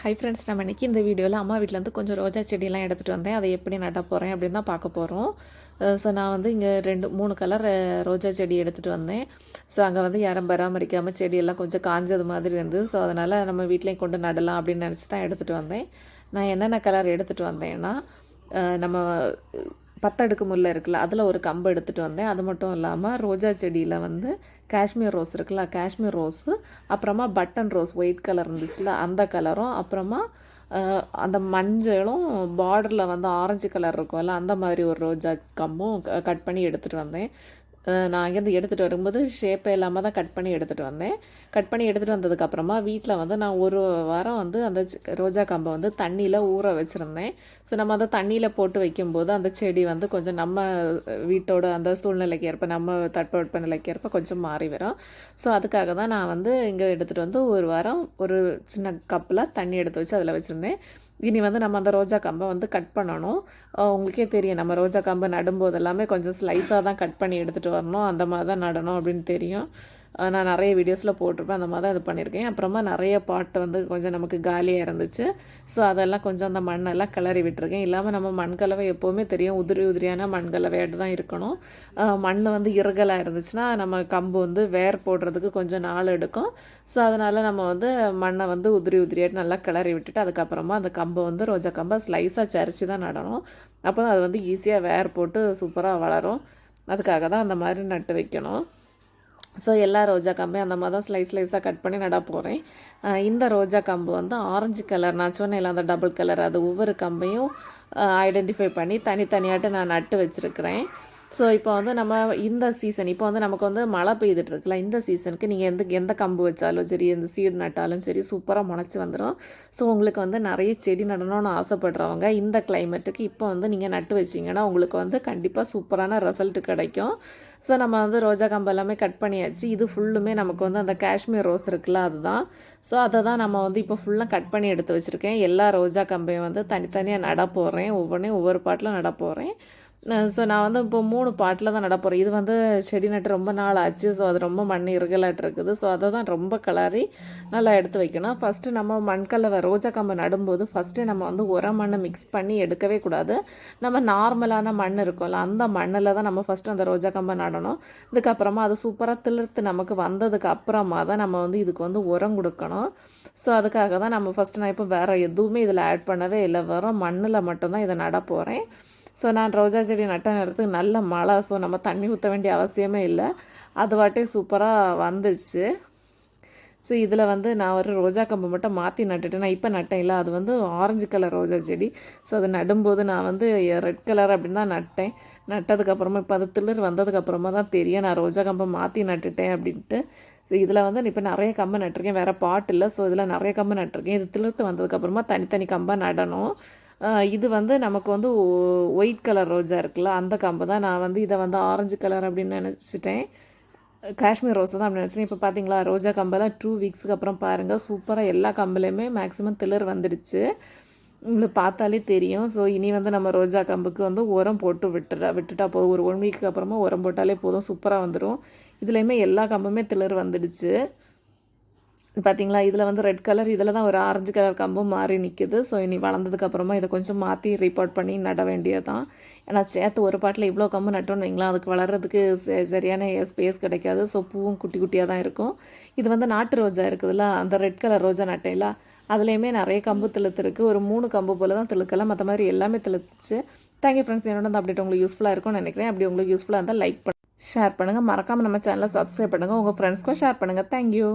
Hi friends, நம்ம இன்றைக்கி இந்த வீடியோவில் அம்மா வீட்டிலேருந்து கொஞ்சம் ரோஜா செடியெல்லாம் எடுத்துகிட்டு வந்தேன். அதை எப்படி நட போகிறேன் அப்படின்னு தான் பார்க்க போகிறோம். ஸோ நான் வந்து இங்கே 2-3 கலர் ரோஜா செடி எடுத்துகிட்டு வந்தேன். ஸோ அங்கே வந்து யாரும் பராமரிக்காமல் செடியெல்லாம் கொஞ்சம் காஞ்சது மாதிரி இருந்து, ஸோ அதனால் நம்ம வீட்லேயும் கொண்டு நடலாம் அப்படின்னு நினச்சி தான் எடுத்துகிட்டு வந்தேன். நான் என்னென்ன கலர் எடுத்துகிட்டு வந்தேன்னா, நம்ம பத்தடுக்கு முல்லை இருக்குல்ல, அதில் ஒரு கம்பு எடுத்துகிட்டு வந்தேன். அது மட்டும் இல்லாமல் ரோஜா செடியில் வந்து காஷ்மீர் ரோஸ் இருக்குல்ல, காஷ்மீர் ரோஸு, அப்புறமா பட்டன் ரோஸ் ஒயிட் கலர் இருந்துச்சுல அந்த கலரும், அப்புறமா அந்த மஞ்சளும் பார்டரில் வந்து ஆரஞ்சு கலர் இருக்கும்ல அந்த மாதிரி ஒரு ரோஜா கம்பும் கட் பண்ணி எடுத்துகிட்டு வந்தேன். நான் அங்கேருந்து எடுத்துகிட்டு வரும்போது ஷேப்பே இல்லாமல் தான் கட் பண்ணி எடுத்துகிட்டு வந்தேன். கட் பண்ணி எடுத்துகிட்டு வந்ததுக்கப்புறமா வீட்டில் வந்து நான் ஒரு வாரம் வந்து அந்த ரோஜா கம்பை வந்து தண்ணியில் ஊற வச்சுருந்தேன். ஸோ நம்ம அதை தண்ணியில் போட்டு வைக்கும்போது அந்த செடி வந்து கொஞ்சம் நம்ம வீட்டோட அந்த சூழ்நிலைக்கு ஏற்ப, நம்ம தட்பவெட்ப நிலைக்கு ஏற்ப கொஞ்சம் மாறி வரும். ஸோ அதுக்காக தான் நான் வந்து இங்கே எடுத்துகிட்டு வந்து ஒரு வாரம் ஒரு சின்ன கப்பில் தண்ணி எடுத்து வச்சு அதில் வச்சுருந்தேன். இனி வந்து நம்ம அந்த ரோஜா கம்பை வந்து கட் பண்ணணும். உங்களுக்கே தெரியும், நம்ம ரோஜா கம்பை நடும்போது எல்லாமே கொஞ்சம் ஸ்லைஸாக தான் கட் பண்ணி எடுத்துகிட்டு வரணும், அந்த மாதிரி தான் நடணும் அப்படின்னு தெரியும். நான் நிறைய வீடியோஸில் போட்டிருப்பேன், அந்த மாதிரி தான் இது பண்ணியிருக்கேன். அப்புறமா நிறைய பாட்டு வந்து கொஞ்சம் நமக்கு காலியாக இருந்துச்சு. ஸோ அதெல்லாம் கொஞ்சம் அந்த மண்ணெல்லாம் கிளறி விட்டுருக்கேன். இல்லாமல் நம்ம மண் கலவை எப்போவுமே தெரியும், உதிரி உதிரியான மண் கலவையாட்டு தான் இருக்கணும். மண் வந்து இறுகலாக இருந்துச்சுன்னா நம்ம கம்பு வந்து வேர் போடுறதுக்கு கொஞ்சம் நாள் எடுக்கும். ஸோ அதனால் நம்ம வந்து மண்ணை வந்து உதிரி உதிரியாட்டு நல்லா கிளறி விட்டுட்டு அதுக்கப்புறமா அந்த கம்பை வந்து ரோஜா கம்பை ஸ்லைஸாக சரித்து தான் நடணும். அப்போ தான் அது வந்து ஈஸியாக வேர் போட்டு சூப்பராக வளரும். அதுக்காக தான் அந்த மாதிரி நட்டு வைக்கணும். ஸோ எல்லா ரோஜா கம்பையும் அந்த மாதிரி தான் ஸ்லைஸாக கட் பண்ணி நட போகிறேன். இந்த ரோஜா கம்பு வந்து ஆரஞ்சு கலர், நான் சொன்னேன் அந்த டபுள் கலர், அது ஒவ்வொரு கம்பையும் ஐடென்டிஃபை பண்ணி தனித்தனியாட்டு நான் நட்டு வச்சுருக்கிறேன். ஸோ இப்போ வந்து நம்ம இந்த சீசன், இப்போ வந்து நமக்கு வந்து மழை பெய்துட்டுருக்குல்ல, இந்த சீசனுக்கு நீங்கள் எந்த கம்பு வச்சாலும் சரி, எந்த சீடு நட்டாலும் சரி சூப்பராக முளைச்சி வந்துடும். ஸோ உங்களுக்கு வந்து நிறைய செடி நடணும்னு ஆசைப்படுறவங்க இந்த கிளைமேட்டுக்கு இப்போ வந்து நீங்கள் நட்டு வச்சிங்கன்னா உங்களுக்கு வந்து கண்டிப்பாக சூப்பரான ரிசல்ட் கிடைக்கும். ஸோ நம்ம வந்து ரோஜா கம்பு எல்லாமே கட் பண்ணியாச்சு. இது ஃபுல்லுமே நமக்கு வந்து அந்த காஷ்மீர் ரோஸ் இருக்குல்ல, அதுதான். ஸோ அதை தான் நம்ம வந்து இப்போ ஃபுல்லாக கட் பண்ணி எடுத்து வச்சுருக்கேன். எல்லா ரோஜா கம்பையும் வந்து தனித்தனியாக நட போகிறேன். ஒவ்வொன்றையும் ஒவ்வொரு பாட்டில் நட போகிறேன். ஸோ நான் வந்து இப்போ 3 பாட்டில் தான் நட போகிறேன். இது வந்து செடி நட்டு ரொம்ப நாள் ஆச்சு. ஸோ அது ரொம்ப மண் இறுகலாட்டு இருக்குது. ஸோ அதை தான் ரொம்ப கிளறி நல்லா எடுத்து வைக்கணும். ஃபஸ்ட்டு நம்ம மண்கலவை ரோஜா கம்பை நடும்போது ஃபஸ்ட்டு நம்ம வந்து உரம் மண்ணை மிக்ஸ் பண்ணி எடுக்கவே கூடாது. நம்ம நார்மலான மண் இருக்கும்ல, அந்த மண்ணில் தான் நம்ம ஃபஸ்ட்டு அந்த ரோஜா கம்பை நடணும். இதுக்கப்புறமா அது சூப்பராக திளிர்த்து நமக்கு வந்ததுக்கு அப்புறமா தான் நம்ம வந்து இதுக்கு வந்து உரம் கொடுக்கணும். ஸோ அதுக்காக தான் நம்ம ஃபஸ்ட்டு, நான் இப்போ வேறு எதுவுமே இதில் ஆட் பண்ணவே இல்லை, வெறும் மண்ணில் மட்டும்தான் இதை நட போகிறேன். ஸோ நான் ரோஜா செடி நட்ட நேரத்துக்கு நல்ல மழை. ஸோ நம்ம தண்ணி ஊற்ற வேண்டிய அவசியமே இல்லை, அது வாட்டே சூப்பராக வந்துச்சு. ஸோ இதில் வந்து நான் ஒரு ரோஜா கம்பு மட்டும் மாற்றி நட்டுட்டேன். நான் இப்போ நட்டேன் இல்லை, அது வந்து ஆரஞ்சு கலர் ரோஜா செடி. ஸோ அது நடும்போது நான் வந்து ரெட் கலர் அப்படின்னு தான் நட்டேன். நட்டதுக்கப்புறமா இப்போ அது திளிர் வந்ததுக்கப்புறமா தான் தெரியும் நான் ரோஜா கம்பை மாற்றி நட்டுட்டேன் அப்படின்ட்டு. ஸோ இதில் வந்து இப்போ நிறைய கம்பு நட்டிருக்கேன், வேறு பாட்டு இல்லை. ஸோ இதில் நிறைய கம்பு நட்டிருக்கேன். இது திளிர்த்து வந்ததுக்கப்புறமா தனித்தனி கம்பாக நடணும். இது வந்து நமக்கு வந்து ஒயிட் கலர் ரோஜா இருக்குல்ல, அந்த கம்பு தான். நான் வந்து இதை வந்து ஆரஞ்சு கலர் அப்படின்னு நினச்சிட்டேன், காஷ்மீர் ரோஸை தான் அப்படி நினச்சிட்டேன். இப்போ பார்த்தீங்களா, ரோஜா கம்பெல்லாம் 2 வீக்ஸுக்கு அப்புறம் பாருங்கள் சூப்பராக எல்லா கம்புலையுமே மேக்ஸிமம் திளிர் வந்துடுச்சு, உங்களுக்கு பார்த்தாலே தெரியும். ஸோ இனி வந்து நம்ம ரோஜா கம்புக்கு வந்து உரம் போட்டு விட்டுட்டா போதும். ஒரு 1 வீக்கு அப்புறமா உரம் போட்டாலே போதும், சூப்பராக வந்துடும். இதுலேயுமே எல்லா கம்புமே திளிர் வந்துடுச்சு. பார்த்தீங்களா, இதில் வந்து ரெட் கலர், இதில் தான் ஒரு ஆரஞ்சு கலர் கம்பும் மாறி நிற்குது. ஸோ இனி வளர்ந்ததுக்கப்புறமா இதை கொஞ்சம் மாற்றி ரிப்போர்ட் பண்ணி நட வேண்டியதான். ஏன்னா சேர்த்து ஒரு பாட்டில் இவ்வளோ கம்பு நட்டோன்னு வைங்களா, அதுக்கு வளர்கிறதுக்கு சரியான ஸ்பேஸ் கிடைக்காது. ஸோ பூவும் குட்டி குட்டியாக தான் இருக்கும். இது வந்து நாட்டு ரோஜா இருக்குதுல்ல, அந்த ரெட் கலர் ரோஜா நட்டையில அதுலேயுமே நிறைய கம்பு திழுத்துருக்கு. ஒரு 3 கம்பு போல் தான் திழுக்கலாம், மற்ற மாதிரி எல்லாமே திழுத்துச்சு. தேங்க்யூ ஃப்ரெண்ட்ஸ், என்னோட அந்த அப்டேட் உங்களுக்கு யூஸ்ஃபுல்லாக இருக்கும்னு நினைக்கிறேன். அப்படி உங்களுக்கு யூஸ்ஃபுல்லாக இருந்தால் லைக் ஷேர் பண்ணுங்கள், மறக்காமல் நம்ம சேனலை சப்ஸ்கிரைப் பண்ணுங்கள், உங்கள் ஃப்ரெண்ட்ஸ்க்கும் ஷேர் பண்ணுங்கள். தேங்க்யூ.